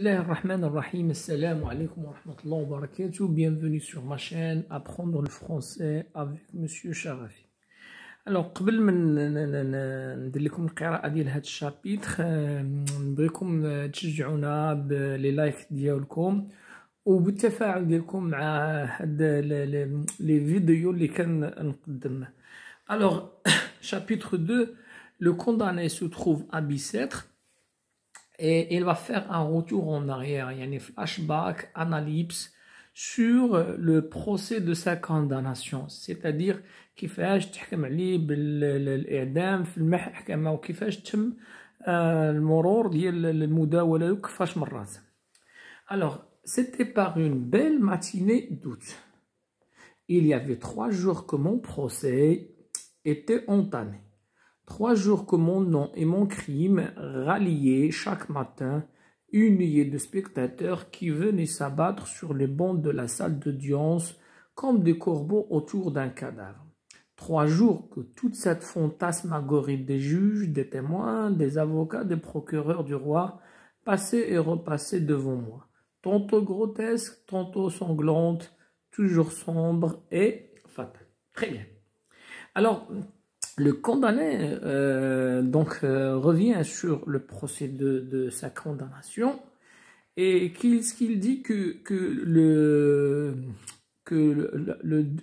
Bismillah ar-Rahman ar-Rahim, assalamu alaikum wa rahmatullahi wa barakatuh, bienvenue sur ma chaîne Apprendre le français avec Monsieur Sharafi. Alors, قبل ما ندير لكم القراءة ديال هذا الشابيتر نبغيكم تشجعونا بلي لايك ديالكم وبالتفاعل ديالكم مع هاد لي فيديو اللي كنقدم. Alors, chapitre 2, le condamné se trouve à Bicêtre. Et il va faire un retour en arrière, il y a une flashback, analyse sur le procès de sa condamnation, c'est-à-dire كيفاش تحكم عليه بالإعدام في المحكمة وكيفاش تم المرور ديال المداولة وكيفاش مرات. Alors, c'était par une belle matinée d'août. Il y avait 3 jours que mon procès était entamé. 3 jours que mon nom et mon crime ralliaient chaque matin une nuée de spectateurs qui venaient s'abattre sur les bancs de la salle d'audience comme des corbeaux autour d'un cadavre. 3 jours que toute cette fantasmagorie des juges, des témoins, des avocats, des procureurs du roi passait et repassait devant moi. Tantôt grotesque, tantôt sanglante, toujours sombre et fatale. Très bien. Alors, le condamné revient sur le procès de sa condamnation et qu'il dit que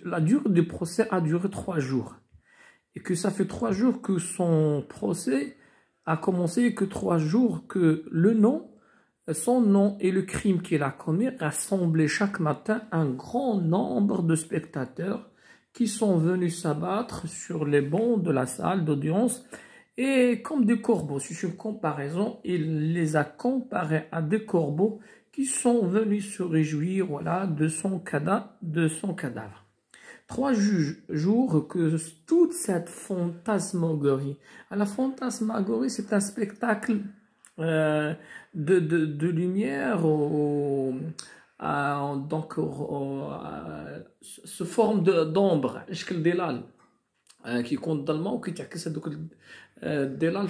la durée du procès a duré 3 jours et que ça fait 3 jours que son procès a commencé et que 3 jours que son nom et le crime qu'il a commis rassemblaient chaque matin un grand nombre de spectateurs qui sont venus s'abattre sur les bancs de la salle d'audience et comme des corbeaux. Sur une comparaison, il les a comparés à des corbeaux qui sont venus se réjouir de son cadavre. 3 jours que toute cette fantasmagorie. La fantasmagorie, c'est un spectacle de lumière sous forme d'ombre شكل ضلال كيكون الظلمه وكيتعكس هذوك الظلال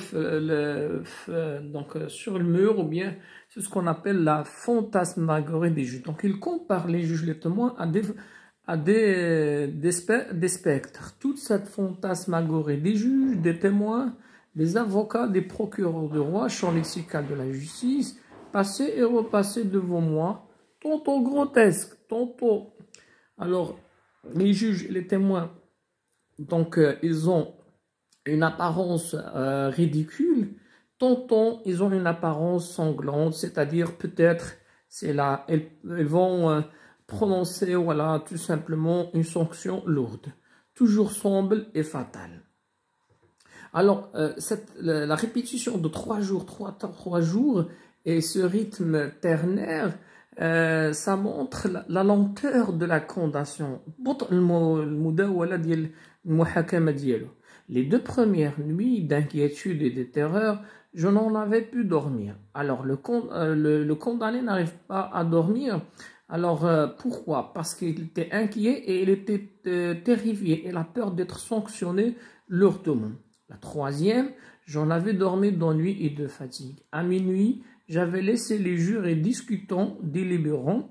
donc sur le mur ou bien c'est ce qu'on appelle la fantasmagorie des juges. Donc il compare les juges, les témoins à des spectres. Toute cette fantasmagorie des juges, des témoins, des avocats, des procureurs du roi, champ lexical de la justice, passaient et repassaient devant moi, tantôt grotesque, tantôt. Alors, les juges et les témoins, donc, ils ont une apparence ridicule, tantôt, ils ont une apparence sanglante, c'est-à-dire peut-être, c'est là, ils vont prononcer, tout simplement, une sanction lourde, toujours sombre et fatale. Alors, la répétition de 3 jours, et ce rythme ternaire, ça montre la lenteur de la condamnation. Les 2 premières nuits d'inquiétude et de terreur, je n'en avais pu dormir. Alors, le condamné n'arrive pas à dormir. Alors, pourquoi? Parce qu'il était inquiet et il était terrifié. Il a peur d'être sanctionné lourdement. La 3e, j'en avais dormi d'ennui et de fatigue. À minuit, j'avais laissé les jurés discutant, délibérant.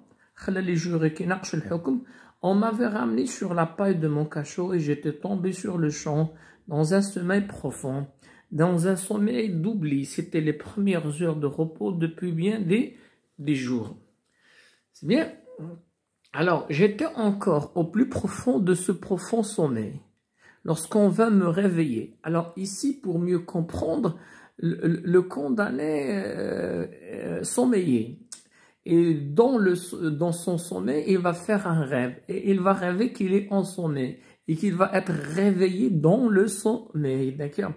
Les jurés qui n'archent le hukm. On m'avait ramené sur la paille de mon cachot et j'étais tombé sur le champ dans un sommeil profond, dans un sommeil d'oubli. C'était les premières heures de repos depuis bien des jours. C'est bien. Alors, j'étais encore au plus profond de ce profond sommeil lorsqu'on vint me réveiller. Alors ici, pour mieux comprendre, le condamné sommeillait. Et dans son sommeil, il va faire un rêve. Et il va rêver qu'il est en sommeil. Et qu'il va être réveillé dans le sommeil. D'accord?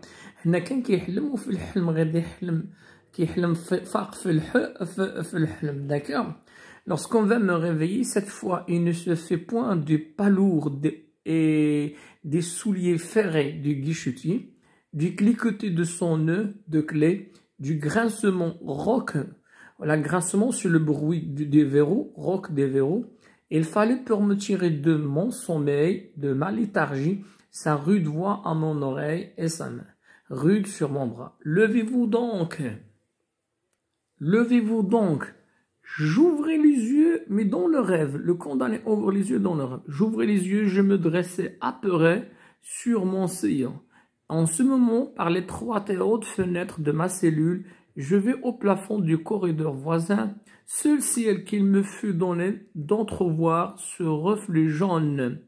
هنا كان كيحلم وفي الحلم غادي يحلم كيحلم فاق في الحلم. D'accord? Lorsqu'on va me réveiller, cette fois, il ne se fait point du pas lourd et des souliers ferrés du guichetier, du cliquetis de son nœud de clé, du grincement grincement sur le bruit des verrous, roc des verrous. Il fallait pour me tirer de mon sommeil, de ma léthargie, sa rude voix à mon oreille et sa main rude sur mon bras. Levez-vous donc. Levez-vous donc. J'ouvrais les yeux, mais dans le rêve. Le condamné ouvre les yeux dans le rêve. J'ouvrais les yeux, je me dressais apeuré sur mon séant. En ce moment, par l'étroite et haute fenêtre de ma cellule, je vais au plafond du corridor voisin, seul ciel qu'il me fut donné d'entrevoir ce reflet jaune.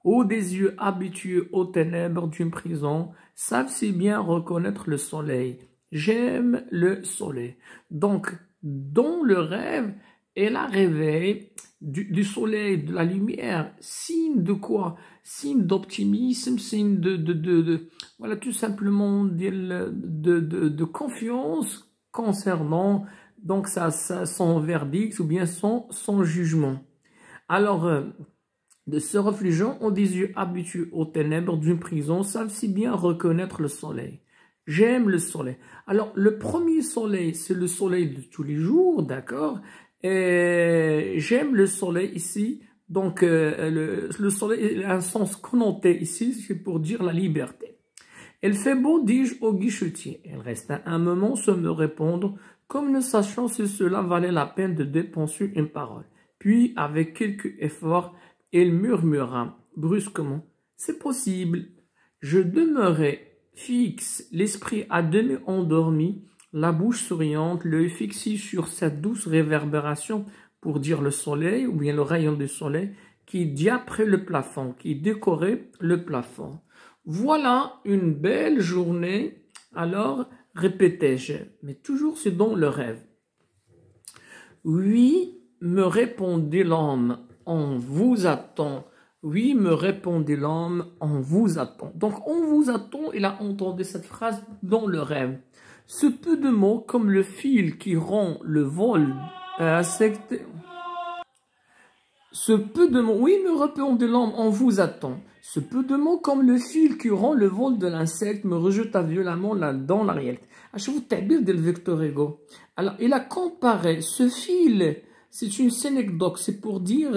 Ô des yeux habitués aux ténèbres d'une prison, savent si bien reconnaître le soleil. J'aime le soleil. Donc, dans le rêve, elle a rêvé du soleil, de la lumière, signe de quoi? Signe d'optimisme, signe voilà, tout simplement de confiance concernant donc son verdict ou bien son jugement. Alors, de ce reflégeant ont des yeux habitués aux ténèbres d'une prison, savent si bien reconnaître le soleil. J'aime le soleil. Alors, le premier soleil, c'est le soleil de tous les jours, d'accord? Et j'aime le soleil ici. Donc, le soleil a un sens connoté ici, c'est pour dire la liberté. Elle fait beau, dis-je au guichetier. Elle resta un moment sans me répondre, comme ne sachant si cela valait la peine de dépenser une parole. Puis, avec quelque effort, elle murmura brusquement, « C'est possible. » Je demeurai fixe, l'esprit à demi endormi, la bouche souriante, l'œil fixé sur cette douce réverbération pour dire le soleil ou bien le rayon du soleil qui diaprait le plafond, qui décorait le plafond. Voilà une belle journée, alors répétai-je, mais toujours c'est dans le rêve. Oui, me répondit l'homme, on vous attend. Oui, me répondit l'homme, on vous attend. Donc, on vous attend, il a entendu cette phrase dans le rêve. Ce peu de mots, comme le fil qui rend le vol insecte. Ce peu de mots, oui, me répondit l'homme, on vous attend. Ce peu de mots, comme le fil qui rend le vol de l'insecte, me rejeta violemment dans la réalité. Achevez tabir de Victor Hugo. Alors, il a comparé ce fil. C'est une synecdoque, c'est pour dire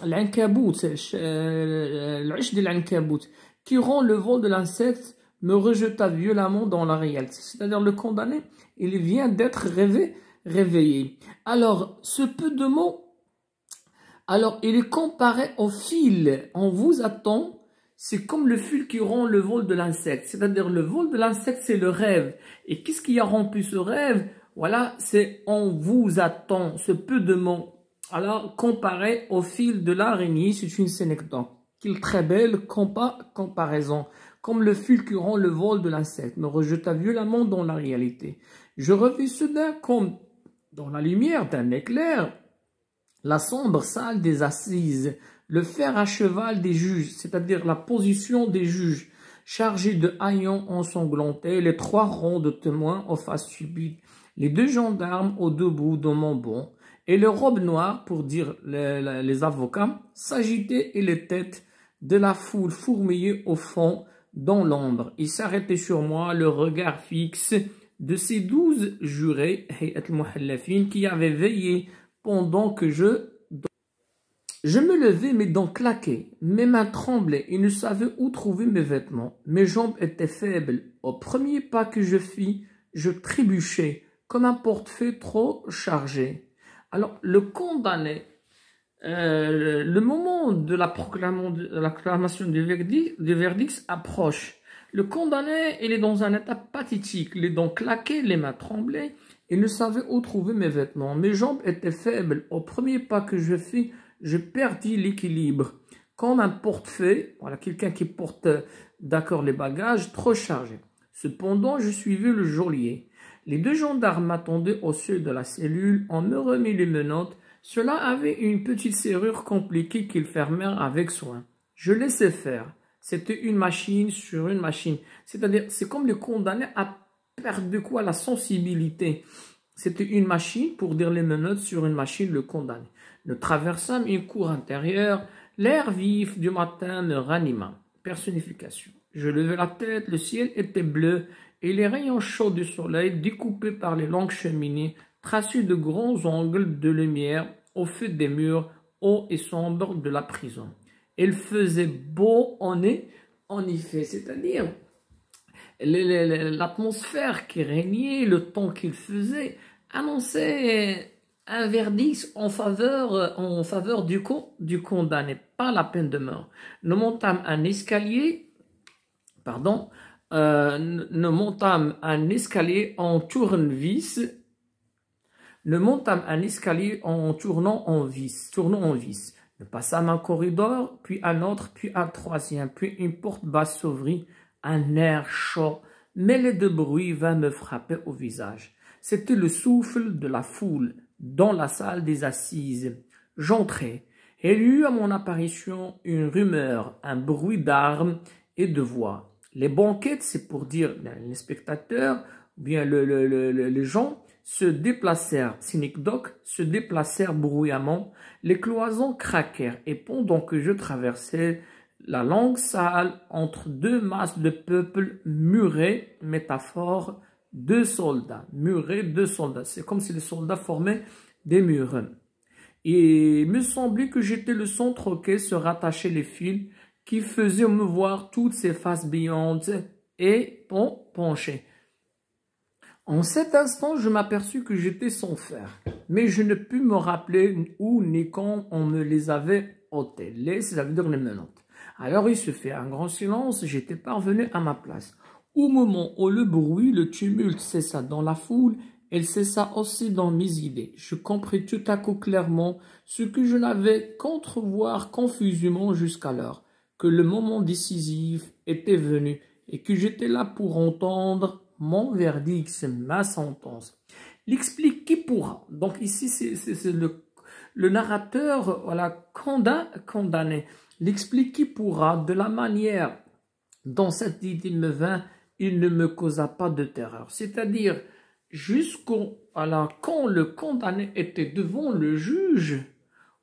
l'ankabout, l'âge de l'ankabout, qui rend le vol de l'insecte, me rejeta violemment dans la réalité. C'est-à-dire le condamné, il vient d'être réveillé. Alors, ce peu de mots, alors il est comparé au fil. On vous attend, c'est comme le fil qui rend le vol de l'insecte. C'est-à-dire le vol de l'insecte, c'est le rêve. Et qu'est-ce qui a rempli ce rêve? Voilà, c'est on vous attend, ce peu de mots. Alors, comparé au fil de l'araignée, c'est une synecdoque. Quelle très belle comparaison. Comme le fil qui rend le vol de l'insecte, me rejeta violemment dans la réalité. Je revis soudain comme dans la lumière d'un éclair, la sombre salle des assises, le fer à cheval des juges, c'est-à-dire la position des juges, chargés de haillons ensanglantés, les 3 rangs de témoins aux faces subites, les 2 gendarmes au debout de mon banc, et les robes noires, pour dire les avocats, s'agitaient et les têtes de la foule fourmillaient au fond dans l'ombre. Ils s'arrêtaient sur moi, le regard fixe de ces 12 jurés, qui avaient veillé pendant que je me levais, mes dents claquaient, mes mains tremblaient et ne savais où trouver mes vêtements. Mes jambes étaient faibles. Au premier pas que je fis, je trébuchais comme un portefeuille trop chargé. Alors, le condamné, le moment de la proclamation du verdict approche. Le condamné, il est dans un état pathétique, les dents claquées, les mains tremblaient. Il ne savait où trouver mes vêtements. Mes jambes étaient faibles. Au premier pas que je fis, je perdis l'équilibre. Comme un portefeuille, voilà, quelqu'un qui porte, d'accord, les bagages, trop chargés. Cependant, je suivais le geôlier. Les 2 gendarmes m'attendaient au seuil de la cellule. On me remit les menottes. Cela avait une petite serrure compliquée qu'ils fermèrent avec soin. Je laissais faire. C'était une machine sur une machine. C'est-à-dire, c'est comme le condamné à perdre de quoi la sensibilité. C'était une machine, pour dire les menottes sur une machine, le condamné. Nous traversâmes une cour intérieure. L'air vif du matin me ranima. Personnification. Je levai la tête, le ciel était bleu et les rayons chauds du soleil, découpés par les longues cheminées, traçaient de grands angles de lumière au feu des murs hauts et sombres de la prison. Il faisait beau en effet, c'est-à-dire l'atmosphère qui régnait, le temps qu'il faisait, annonçait un verdict en faveur du condamné, pas la peine de mort. Nous montâmes un escalier, pardon, nous montâmes un escalier en tournevis, nous montâmes un escalier en tournant en vis. Nous passâmes un corridor, puis un autre, puis un troisième, puis une porte basse s'ouvrit. Un air chaud, mêlé de bruit, vint me frapper au visage. C'était le souffle de la foule dans la salle des assises. J'entrai, et il y eut à mon apparition une rumeur, un bruit d'armes et de voix. Les banquettes, c'est pour dire les spectateurs, ou bien les gens, se déplacèrent, synecdoques, se déplacèrent bruyamment, les cloisons craquèrent, et pendant que je traversais la longue salle entre deux masses de peuple murés, métaphore, deux soldats, murés, deux soldats, c'est comme si les soldats formaient des murs. Et il me semblait que j'étais le centre auquel se rattachaient les fils qui faisaient me voir toutes ces faces brillantes et penchées. En cet instant, je m'aperçus que j'étais sans fer, mais je ne pus me rappeler où ni quand on me les avait ôtés. Ça veut dire les menottes. Alors il se fait un grand silence, j'étais parvenu à ma place. Au moment où le bruit, le tumulte cessa dans la foule, il cessa aussi dans mes idées. Je compris tout à coup clairement ce que je n'avais qu'entrevoir confusément jusqu'alors, que le moment décisif était venu et que j'étais là pour entendre mon verdict, c'est ma sentence. L'explique qui pourra. Donc ici, c'est le narrateur, voilà, condamné. L'explique qui pourra, de la manière dont cette idée me vint, il ne me causa pas de terreur. C'est-à-dire, quand le condamné était devant le juge,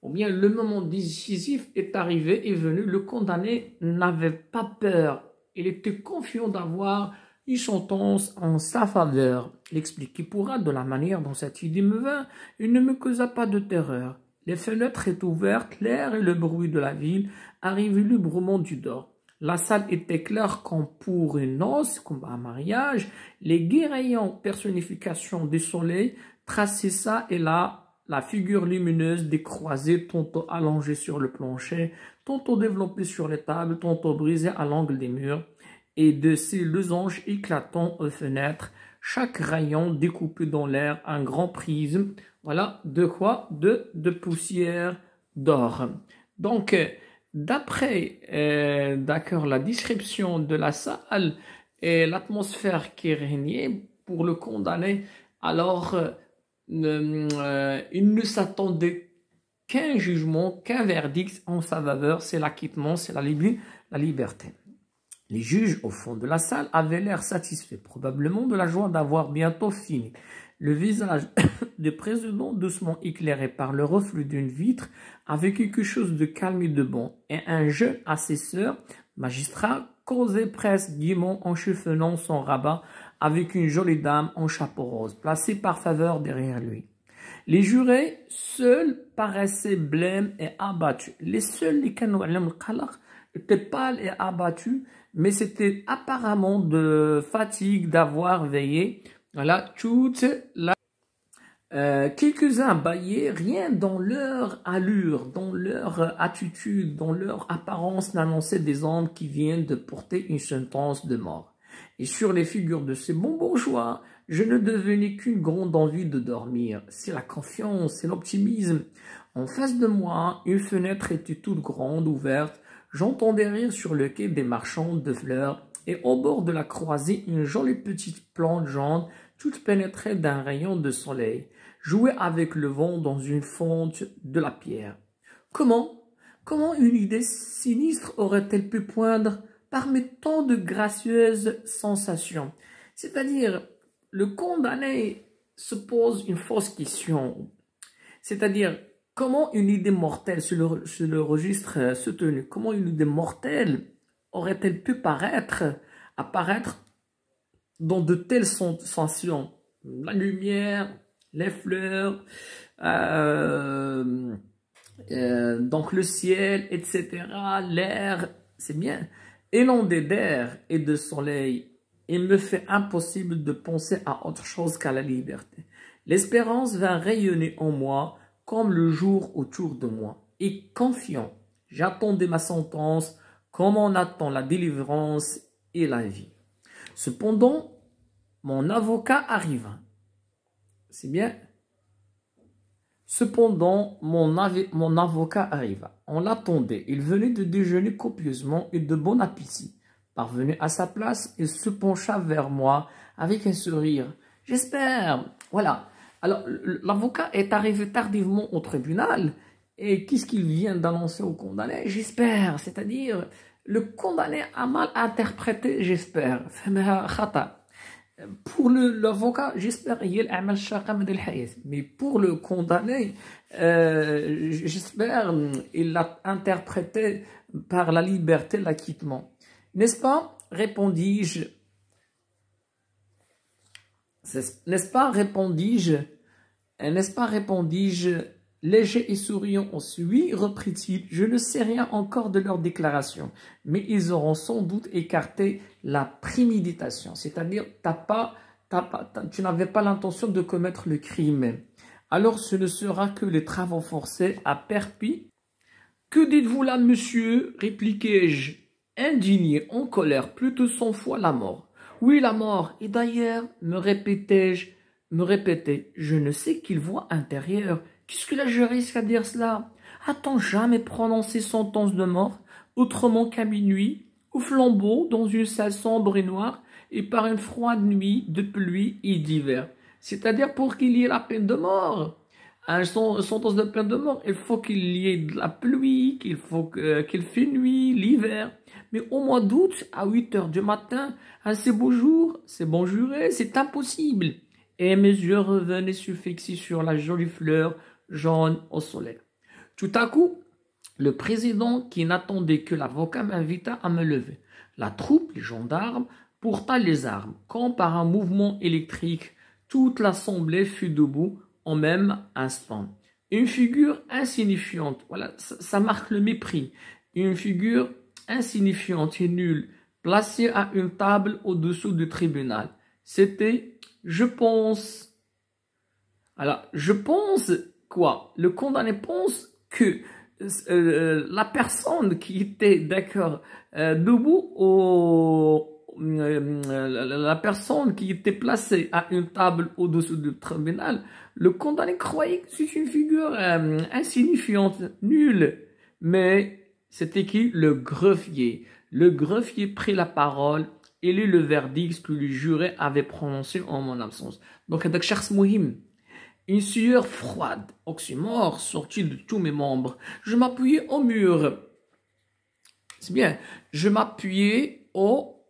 ou bien le moment décisif est arrivé, est venu, le condamné n'avait pas peur. Il était confiant d'avoir une sentence en sa faveur. L'explique qui pourra, de la manière dont cette idée me vint, il ne me causa pas de terreur. Les fenêtres étaient ouvertes, l'air et le bruit de la ville arrivaient librement du dehors. La salle était claire comme pour une noce, comme un mariage. Les gais rayons, personnification du soleil, traçaient ça et là la figure lumineuse des croisés, tantôt allongée sur le plancher, tantôt développée sur les tables, tantôt brisée à l'angle des murs, et de ces losanges éclatants aux fenêtres, chaque rayon découpé dans l'air, un grand prisme. Voilà, de quoi? De poussière d'or. Donc, d'après la description de la salle et l'atmosphère qui régnait pour le condamné, alors il ne s'attendait qu'un jugement, qu'un verdict en sa faveur, c'est l'acquittement, c'est la liberté. Les juges au fond de la salle avaient l'air satisfaits, probablement de la joie d'avoir bientôt fini. Le visage du président, doucement éclairé par le reflet d'une vitre, avait quelque chose de calme et de bon, et un jeune assesseur, magistrat, causait presque gaiement en chiffonant son rabat avec une jolie dame en chapeau rose, placée par faveur derrière lui. Les jurés seuls paraissaient blêmes et abattus. Les seuls qui étaient pâles et abattus, mais c'était apparemment de fatigue d'avoir veillé. Voilà, quelques-uns bâillaient, rien dans leur allure, dans leur attitude, dans leur apparence n'annonçait des hommes qui viennent de porter une sentence de mort. Et sur les figures de ces bons bourgeois, je ne devenais qu'une grande envie de dormir. C'est la confiance, c'est l'optimisme. En face de moi, une fenêtre était toute grande, ouverte. J'entendais rire sur le quai des marchands de fleurs. Et au bord de la croisée, une jolie petite plante jaune, toute pénétrée d'un rayon de soleil, jouait avec le vent dans une fente de la pierre. Comment une idée sinistre aurait-elle pu poindre parmi tant de gracieuses sensations? C'est-à-dire, le condamné se pose une fausse question. C'est-à-dire, comment une idée mortelle, sur le registre soutenu, comment une idée mortelle aurait-elle pu apparaître dans de telles sensations? La lumière, les fleurs, donc le ciel, etc., l'air, c'est bien. Inondé d'air et de soleil, il me fait impossible de penser à autre chose qu'à la liberté. L'espérance vint rayonner en moi comme le jour autour de moi. Et confiant, j'attendais ma sentence comme on attend la délivrance et la vie. Cependant, mon avocat arriva. C'est bien. Cependant, mon avocat arriva. On l'attendait. Il venait de déjeuner copieusement et de bon appétit. Parvenu à sa place, il se pencha vers moi avec un sourire. J'espère. Voilà. Alors, l'avocat est arrivé tardivement au tribunal. Et qu'est-ce qu'il vient d'annoncer au condamné? J'espère. C'est-à-dire, le condamné a mal interprété, j'espère. Pour l'avocat, j'espère mais pour le condamné, j'espère il l'a interprété par la liberté, l'acquittement. N'est-ce pas? Répondis-je. N'est-ce pas? Répondis-je. N'est-ce pas? Répondis-je. Léger et souriant aussi. Oui, reprit-il, je ne sais rien encore de leur déclaration, mais ils auront sans doute écarté la préméditation, c'est-à-dire tu n'avais pas l'intention de commettre le crime. Alors ce ne sera que les travaux forcés à perpétuité. Que dites-vous là, monsieur? Répliquai-je, indigné, en colère, plutôt 100 fois la mort. Oui, la mort, et d'ailleurs, me répétait, je ne sais qu'il voit intérieur. Qu'est-ce que la juriste à dire cela? A-t-on jamais prononcé sentence de mort, autrement qu'à minuit, au flambeau, dans une salle sombre et noire, et par une froide nuit de pluie et d'hiver? C'est-à-dire pour qu'il y ait la peine de mort. Une sentence de peine de mort, il faut qu'il y ait de la pluie, qu'il fait nuit, l'hiver. Mais au mois d'août, à 8 heures du matin, à ces beaux jours, c'est bon juré, c'est impossible. Et mes yeux revenaient fixés sur la jolie fleur jaune au soleil. Tout à coup, le président, qui n'attendait que l'avocat, m'invita à me lever. La troupe, les gendarmes, porta les armes. Quand par un mouvement électrique, toute l'assemblée fut debout en même instant. Une figure insignifiante, voilà, ça marque le mépris. Une figure insignifiante et nulle, placée à une table au-dessous du tribunal. C'était, je pense... Alors, je pense quoi? Le condamné pense que la personne qui était, d'accord, debout, la personne qui était placée à une table au-dessous du tribunal, le condamné croyait que c'est une figure insignifiante, nulle. Mais c'était qui? Le greffier. Le greffier prit la parole et lut le verdict que le juré avait prononcé en mon absence. Donc, هذاك شخص مهم. Une sueur froide, oxymore, sortit de tous mes membres. Je m'appuyais au mur. C'est bien. Je m'appuyais au...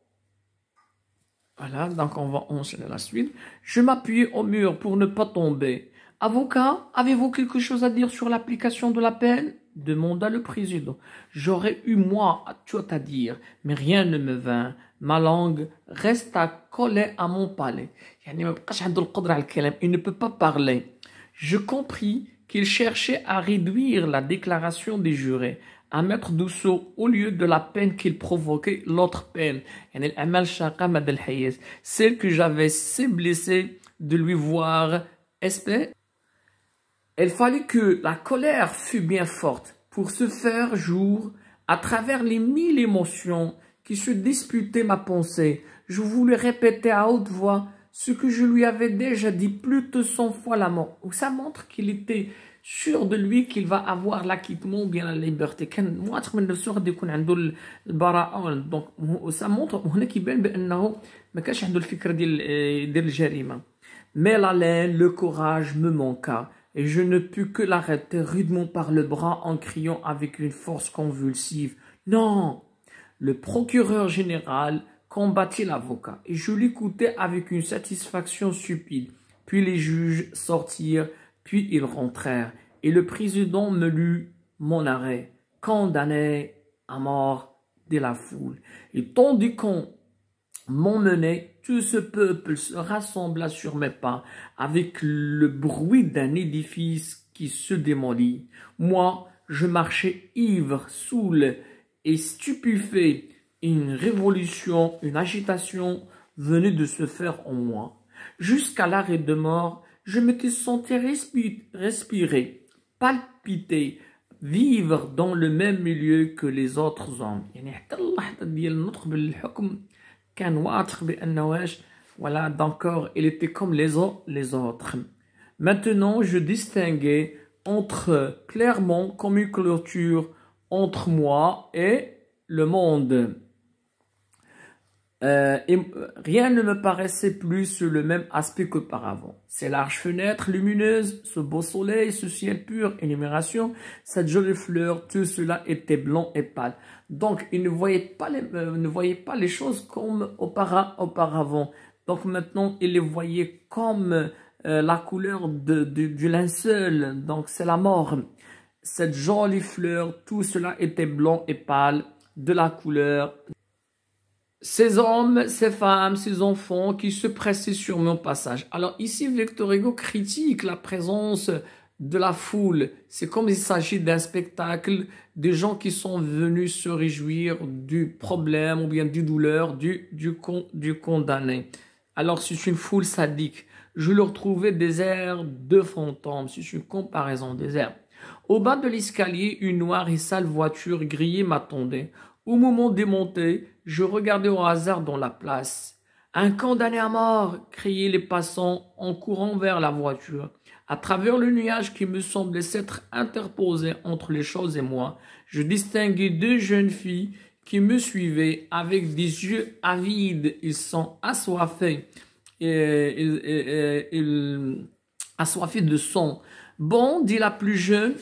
Voilà, donc on va enchaîner la suite. Je m'appuyais au mur pour ne pas tomber. Avocat, avez-vous quelque chose à dire sur l'application de la peine? Demanda le président. J'aurais eu moi tout à dire, mais rien ne me vint. Ma langue resta collée à mon palais. Il ne peut pas parler. Je compris qu'il cherchait à réduire la déclaration des jurés, à mettre Douceau au lieu de la peine qu'il provoquait, l'autre peine. Celle que j'avais si blessé de lui voir espérer. Il fallait que la colère fût bien forte pour se faire jour à travers les 1000 émotions qui se disputaient ma pensée. Je voulais répéter à haute voix ce que je lui avais déjà dit plus de 100 fois la mort. Ça montre qu'il était sûr de lui qu'il va avoir l'acquittement ou bien la liberté. Donc ça montre هنا كيبان بأنه ما كانش عنده الفكرة ديال الجريمة. Mais l'haleine, le courage me manqua. Et je ne pus que l'arrêter rudement par le bras en criant avec une force convulsive. Non! Le procureur général combattit l'avocat et je l'écoutais avec une satisfaction stupide. Puis les juges sortirent, puis ils rentrèrent et le président me lut mon arrêt, condamné à mort de la foule. Et tandis qu'on m'emmenait, tout ce peuple se rassembla sur mes pas avec le bruit d'un édifice qui se démolit. Moi, je marchais ivre, saoul et stupéfait. Une révolution, une agitation venait de se faire en moi. Jusqu'à l'arrêt de mort, je me sentais respirer, palpiter, vivre dans le même milieu que les autres hommes. يعني حتى اللحظة ديال النطق بالحكم كان واضح بأنه واش voilà d'accord il était comme les autres. Maintenant je distinguais clairement comme une clôture entre moi et le monde. Et rien ne me paraissait plus sur le même aspect qu'auparavant. Ces larges fenêtres lumineuses, ce beau soleil, ce ciel pur, énumération, cette jolie fleur, tout cela était blanc et pâle. Donc, il ne voyait pas les choses comme auparavant. Donc maintenant, il les voyait comme la couleur du linceul. Donc, c'est la mort. Cette jolie fleur, tout cela était blanc et pâle, de la couleur. Ces hommes, ces femmes, ces enfants qui se pressaient sur mon passage. Alors ici, Victor Hugo critique la présence de la foule. C'est comme il s'agit d'un spectacle de gens qui sont venus se réjouir du problème ou bien du douleur du condamné. Alors c'est une foule sadique. Je leur trouvais des airs de fantômes. C'est une comparaison des airs. Au bas de l'escalier, une noire et sale voiture grillée m'attendait. Au moment de monter, je regardais au hasard dans la place. Un condamné à mort, criaient les passants en courant vers la voiture. À travers le nuage qui me semblait s'être interposé entre les choses et moi, je distinguais deux jeunes filles qui me suivaient avec des yeux avides. Ils sont assoiffés, assoiffés de sang. Bon, dit la plus jeune,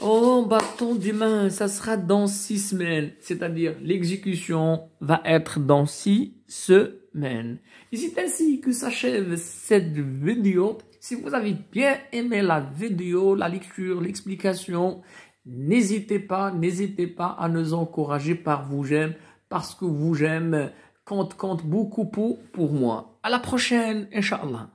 oh, bâton d'humain, ça sera dans 6 semaines. C'est-à-dire, l'exécution va être dans 6 semaines. Et c'est ainsi que s'achève cette vidéo. Si vous avez bien aimé la vidéo, la lecture, l'explication, n'hésitez pas à nous encourager par vous j'aime, parce que vous j'aime compte beaucoup pour moi. À la prochaine, Inch'Allah.